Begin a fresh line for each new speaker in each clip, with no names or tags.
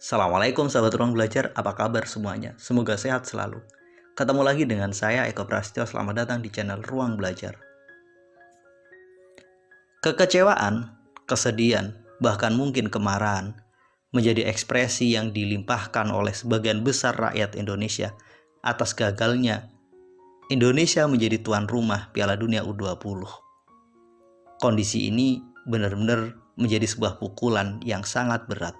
Assalamualaikum sahabat ruang belajar, apa kabar semuanya? Semoga sehat selalu. Ketemu lagi dengan saya Eko Prasetyo, selamat datang di channel Ruang Belajar. Kekecewaan, kesedihan, bahkan mungkin kemarahan menjadi ekspresi yang dilimpahkan oleh sebagian besar rakyat Indonesia atas gagalnya Indonesia menjadi tuan rumah Piala Dunia U20. Kondisi ini benar-benar menjadi sebuah pukulan yang sangat berat.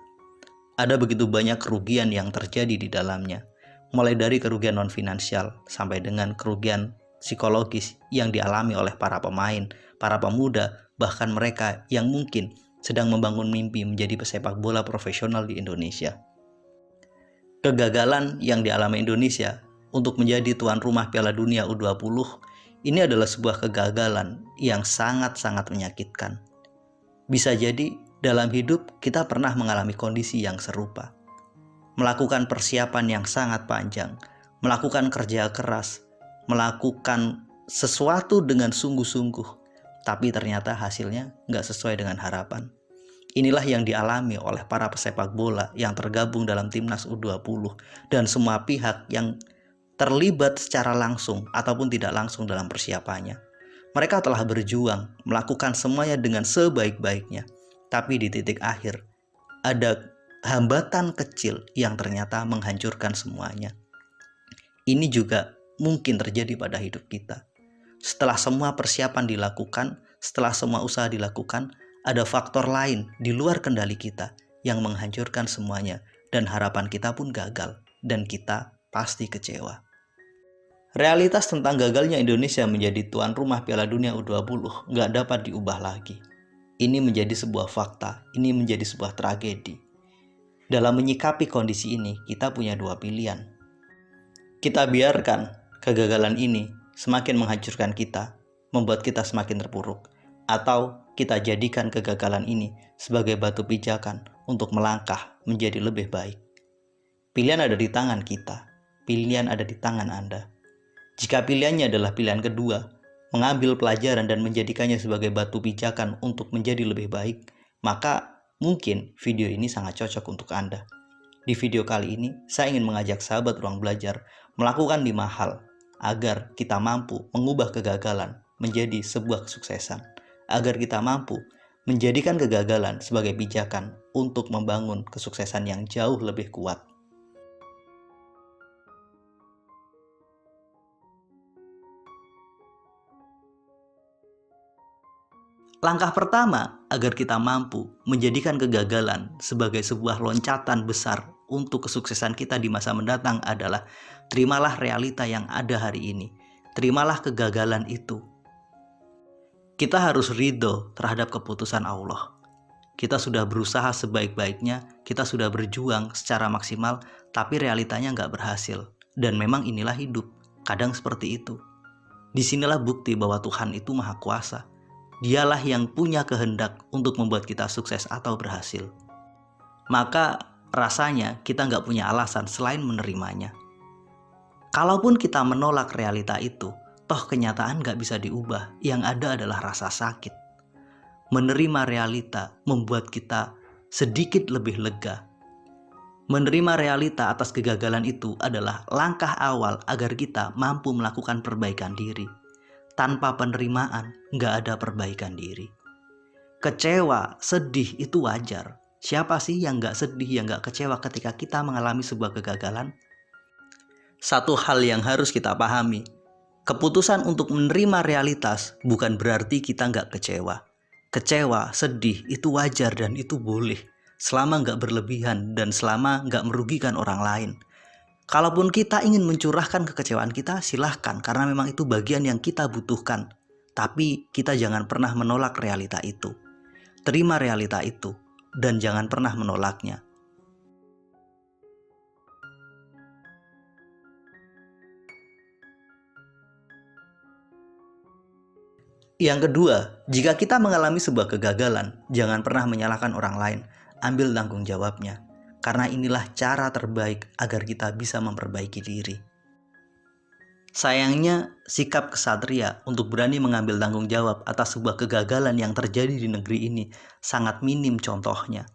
Ada begitu banyak kerugian yang terjadi di dalamnya, mulai dari kerugian non-finansial sampai dengan kerugian psikologis yang dialami oleh para pemain, para pemuda, bahkan mereka yang mungkin sedang membangun mimpi menjadi pesepak bola profesional di Indonesia. Kegagalan yang dialami Indonesia untuk menjadi tuan rumah Piala Dunia U20 ini adalah sebuah kegagalan yang sangat-sangat menyakitkan. Bisa jadi dalam hidup kita pernah mengalami kondisi yang serupa. Melakukan persiapan yang sangat panjang, melakukan kerja keras, melakukan sesuatu dengan sungguh-sungguh, tapi ternyata hasilnya nggak sesuai dengan harapan. Inilah yang dialami oleh para pesepak bola yang tergabung dalam timnas U20 dan semua pihak yang terlibat secara langsung ataupun tidak langsung dalam persiapannya. Mereka telah berjuang, melakukan semuanya dengan sebaik-baiknya. Tapi di titik akhir, ada hambatan kecil yang ternyata menghancurkan semuanya. Ini juga mungkin terjadi pada hidup kita. Setelah semua persiapan dilakukan, setelah semua usaha dilakukan, ada faktor lain di luar kendali kita yang menghancurkan semuanya, dan harapan kita pun gagal, dan kita pasti kecewa. Realitas tentang gagalnya Indonesia menjadi tuan rumah Piala Dunia U20 nggak dapat diubah lagi. Ini menjadi sebuah fakta, ini menjadi sebuah tragedi. Dalam menyikapi kondisi ini, kita punya dua pilihan. Kita biarkan kegagalan ini semakin menghancurkan kita, membuat kita semakin terpuruk, atau kita jadikan kegagalan ini sebagai batu pijakan untuk melangkah menjadi lebih baik. Pilihan ada di tangan kita, pilihan ada di tangan Anda. Jika pilihannya adalah pilihan kedua, mengambil pelajaran dan menjadikannya sebagai batu pijakan untuk menjadi lebih baik, maka mungkin video ini sangat cocok untuk Anda. Di video kali ini, saya ingin mengajak sahabat ruang belajar melakukan 5 hal agar kita mampu mengubah kegagalan menjadi sebuah kesuksesan, agar kita mampu menjadikan kegagalan sebagai pijakan untuk membangun kesuksesan yang jauh lebih kuat. Langkah pertama agar kita mampu menjadikan kegagalan sebagai sebuah loncatan besar untuk kesuksesan kita di masa mendatang adalah terimalah realita yang ada hari ini. Terimalah kegagalan itu. Kita harus ridho terhadap keputusan Allah. Kita sudah berusaha sebaik-baiknya, kita sudah berjuang secara maksimal, tapi realitanya nggak berhasil. Dan memang inilah hidup, kadang seperti itu. Disinilah bukti bahwa Tuhan itu Maha Kuasa. Dialah yang punya kehendak untuk membuat kita sukses atau berhasil. Maka rasanya kita nggak punya alasan selain menerimanya. Kalaupun kita menolak realita itu, toh kenyataan nggak bisa diubah. Yang ada adalah rasa sakit. Menerima realita membuat kita sedikit lebih lega. Menerima realita atas kegagalan itu adalah langkah awal agar kita mampu melakukan perbaikan diri. Tanpa penerimaan, nggak ada perbaikan diri. Kecewa, sedih itu wajar. Siapa sih yang nggak sedih, yang nggak kecewa ketika kita mengalami sebuah kegagalan? Satu hal yang harus kita pahami, keputusan untuk menerima realitas bukan berarti kita nggak kecewa. Kecewa, sedih itu wajar dan itu boleh, selama nggak berlebihan dan selama nggak merugikan orang lain. Kalaupun kita ingin mencurahkan kekecewaan kita, silahkan, karena memang itu bagian yang kita butuhkan. Tapi kita jangan pernah menolak realita itu. Terima realita itu, dan jangan pernah menolaknya. Yang kedua, jika kita mengalami sebuah kegagalan, jangan pernah menyalahkan orang lain. Ambil tanggung jawabnya. Karena inilah cara terbaik agar kita bisa memperbaiki diri. Sayangnya, sikap kesatria untuk berani mengambil tanggung jawab atas sebuah kegagalan yang terjadi di negeri ini sangat minim contohnya.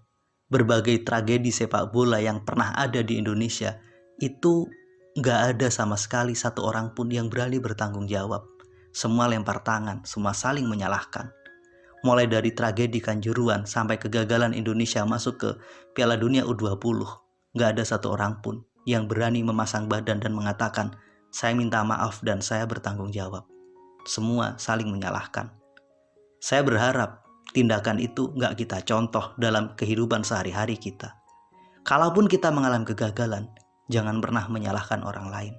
berbagai tragedi sepak bola yang pernah ada di Indonesia, itu nggak ada sama sekali satu orang pun yang berani bertanggung jawab. Semua lempar tangan, semua saling menyalahkan. Mulai dari tragedi Kanjuruhan sampai kegagalan Indonesia masuk ke Piala Dunia U20, nggak ada satu orang pun yang berani memasang badan dan mengatakan, saya minta maaf dan saya bertanggung jawab. Semua saling menyalahkan. Saya berharap tindakan itu nggak kita contoh dalam kehidupan sehari-hari kita. Kalaupun kita mengalami kegagalan, jangan pernah menyalahkan orang lain.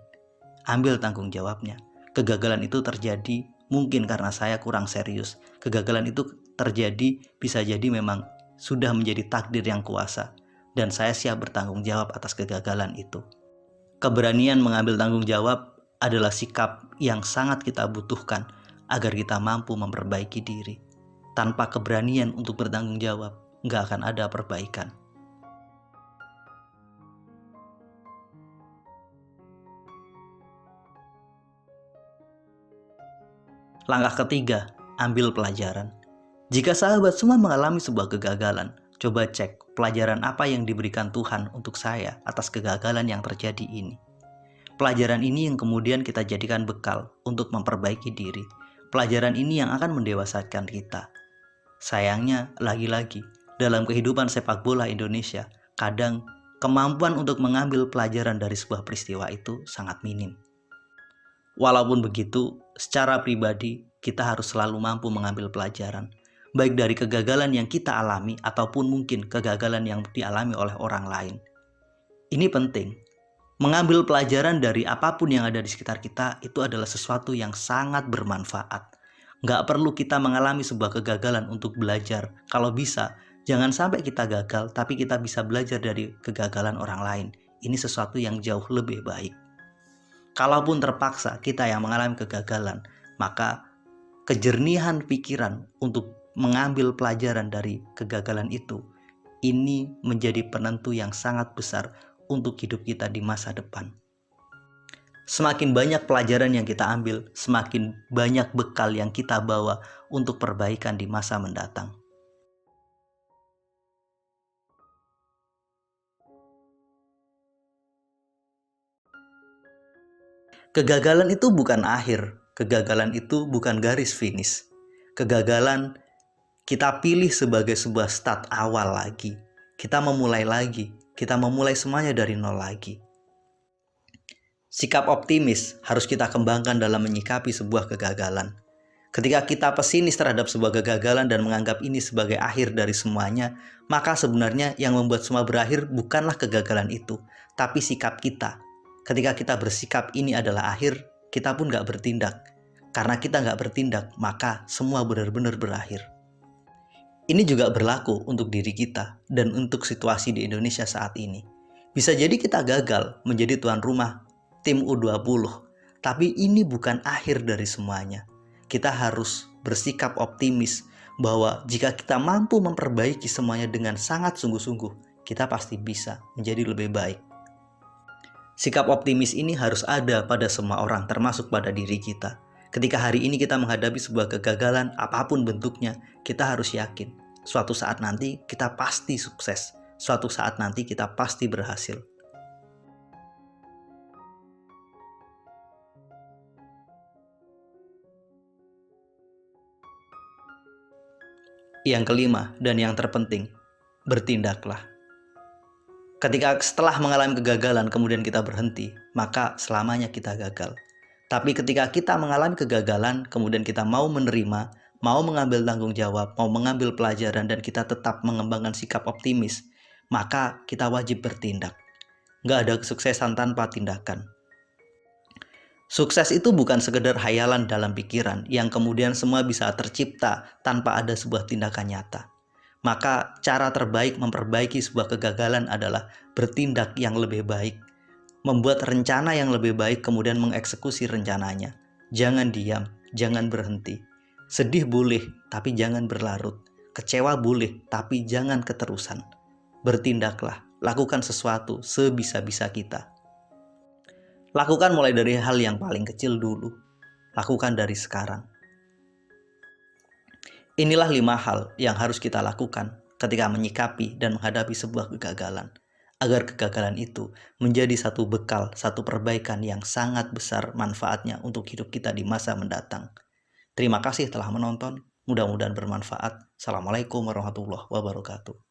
Ambil tanggung jawabnya. Kegagalan itu terjadi mungkin karena saya kurang serius. Kegagalan itu terjadi bisa jadi memang sudah menjadi takdir yang kuasa. Dan saya siap bertanggung jawab atas kegagalan itu. Keberanian mengambil tanggung jawab adalah sikap yang sangat kita butuhkan agar kita mampu memperbaiki diri. Tanpa keberanian untuk bertanggung jawab, nggak akan ada perbaikan. Langkah ketiga, ambil pelajaran. Jika sahabat semua mengalami sebuah kegagalan, coba cek pelajaran apa yang diberikan Tuhan untuk saya atas kegagalan yang terjadi ini. Pelajaran ini yang kemudian kita jadikan bekal untuk memperbaiki diri. Pelajaran ini yang akan mendewasakan kita. Sayangnya, lagi-lagi, dalam kehidupan sepak bola Indonesia, kadang kemampuan untuk mengambil pelajaran dari sebuah peristiwa itu sangat minim. Walaupun begitu, secara pribadi kita harus selalu mampu mengambil pelajaran, baik dari kegagalan yang kita alami ataupun mungkin kegagalan yang dialami oleh orang lain. Ini penting. Mengambil pelajaran dari apapun yang ada di sekitar kita itu adalah sesuatu yang sangat bermanfaat. Nggak perlu kita mengalami sebuah kegagalan untuk belajar. Kalau bisa, jangan sampai kita gagal, tapi kita bisa belajar dari kegagalan orang lain. Ini sesuatu yang jauh lebih baik. Kalaupun terpaksa kita yang mengalami kegagalan, maka kejernihan pikiran untuk mengambil pelajaran dari kegagalan itu, ini menjadi penentu yang sangat besar untuk hidup kita di masa depan. Semakin banyak pelajaran yang kita ambil, semakin banyak bekal yang kita bawa untuk perbaikan di masa mendatang. Kegagalan itu bukan akhir, kegagalan itu bukan garis finish. Kegagalan kita pilih sebagai sebuah start awal lagi. Kita memulai lagi, kita memulai semuanya dari nol lagi. Sikap optimis harus kita kembangkan dalam menyikapi sebuah kegagalan. Ketika kita pesimis terhadap sebuah kegagalan dan menganggap ini sebagai akhir dari semuanya, maka sebenarnya yang membuat semua berakhir bukanlah kegagalan itu, tapi sikap kita. Ketika kita bersikap ini adalah akhir, kita pun gak bertindak. Karena kita gak bertindak, maka semua benar-benar berakhir. Ini juga berlaku untuk diri kita dan untuk situasi di Indonesia saat ini. Bisa jadi kita gagal menjadi tuan rumah tim U20, tapi ini bukan akhir dari semuanya. Kita harus bersikap optimis bahwa jika kita mampu memperbaiki semuanya dengan sangat sungguh-sungguh, kita pasti bisa menjadi lebih baik. Sikap optimis ini harus ada pada semua orang, termasuk pada diri kita. Ketika hari ini kita menghadapi sebuah kegagalan, apapun bentuknya, kita harus yakin, suatu saat nanti kita pasti sukses. Suatu saat nanti kita pasti berhasil. Yang kelima dan yang terpenting, bertindaklah. Ketika setelah mengalami kegagalan kemudian kita berhenti, maka selamanya kita gagal. Tapi ketika kita mengalami kegagalan kemudian kita mau menerima, mau mengambil tanggung jawab, mau mengambil pelajaran dan kita tetap mengembangkan sikap optimis, maka kita wajib bertindak. Nggak ada kesuksesan tanpa tindakan. Sukses itu bukan sekedar hayalan dalam pikiran yang kemudian semua bisa tercipta tanpa ada sebuah tindakan nyata. Maka cara terbaik memperbaiki sebuah kegagalan adalah bertindak yang lebih baik. Membuat rencana yang lebih baik kemudian mengeksekusi rencananya. Jangan diam, jangan berhenti. Sedih boleh, tapi jangan berlarut. Kecewa boleh, tapi jangan keterusan. Bertindaklah, lakukan sesuatu sebisa-bisa kita. Lakukan mulai dari hal yang paling kecil dulu. Lakukan dari sekarang. Inilah 5 hal yang harus kita lakukan ketika menyikapi dan menghadapi sebuah kegagalan, agar kegagalan itu menjadi satu bekal, satu perbaikan yang sangat besar manfaatnya untuk hidup kita di masa mendatang. Terima kasih telah menonton, mudah-mudahan bermanfaat. Assalamualaikum warahmatullahi wabarakatuh.